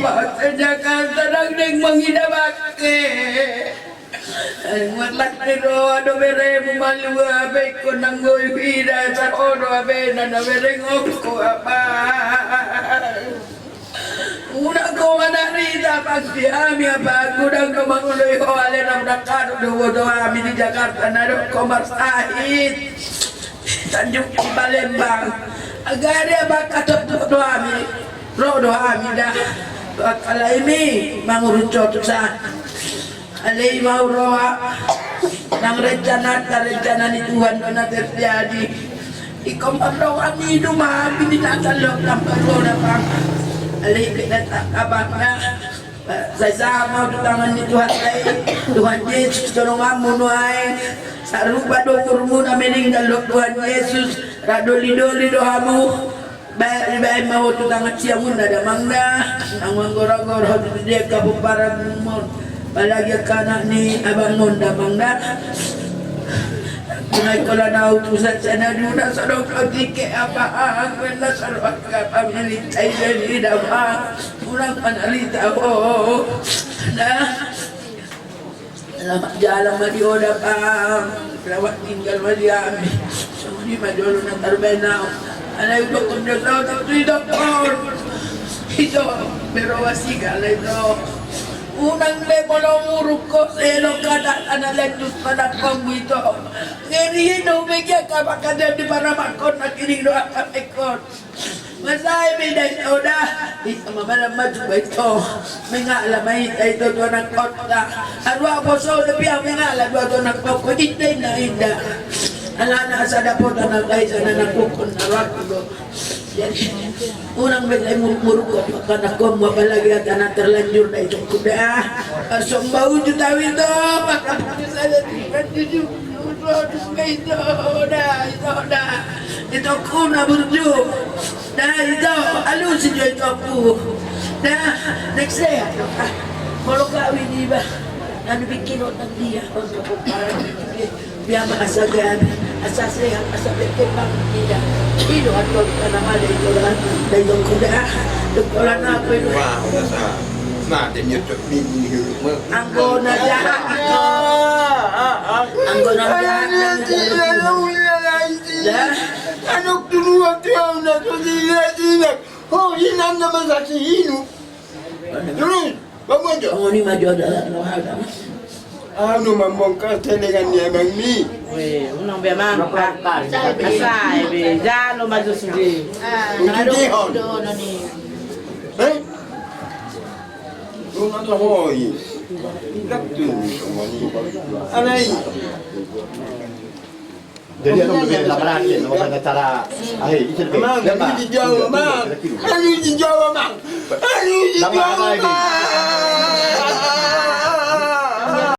bapak sa Jakarta naging manginabake. Matlak niro ano mere mumaluwa abe ko nang goy pida sa ono abe na mere ngoko apa. Una ko manarita pasti ami apa gudang ko manguloy ko ale na nakado do ami di Jakarta na do ko marsahit. Tanjung Palembang. Agari apa katop do ami. Rodo ami dah. Kalau ini mangurut sa alay mauroa ng rencana ni Tuhan na terjadi. Ikaw maroan ni dumami dinatalok ng pagkona pang alay kinatakabak na sa sama tutangan ni Tuhan ay Tuhan Yesus tulungan mo ay sa rupa do kurmo na meninggalok Tuhan Yesus radoli-doli dohamu bayi mau tutangan siya muna damang na ang manggora-gora dia kabuparan mo palagi kanak ni abang nonda mangda tunai kalau na utusan sana duna sarong logike apa wala sarong pamilya dari dama kurang panalita na lama jalan madioda pam lawat tinggal madiami sumuni madolo na tarbena anay ko kundo sa doktor ito pero wasiga ito unang lemolong uruk ko selo kada analendus pada pangito ngeri no bigya ka bakada di para makon na kining do akapekon masay biday oda di mabalam maju ito mengala may ito do nak kota arwa po so de biya mengala do nak ko itay na inda ala na sa dapot na guys na nakukon arwa ko unang bigay murukot makanak ko mapalagi at na terlanjur na itong kuda asombaw juta ito makapagis ala ito kuna burju ito alusin nyo ito po next day kalau kawin diba nabibikinot ng diya biya makasagan asasehan asabeke pangkida ilo atol kanama dito lang dito kuda doktoran na ko wow nah dem yut min anggo na jahat anggo na jahat anok dulu waktu yang nak dilihat oh inan nama saksi inu terus bangun jo oh ni maju ada ano mambongkar dengan dia bang ni we unang be man asai be jalo maju sudi do na ni Rumah tu hoi, tak tu rumah ni. Alai. Jadi ano bibili labanan din, wala na tara. Ay, isa be. Mang, di Jawa mang. Ano di Jawa mang? Ano di Jawa mang?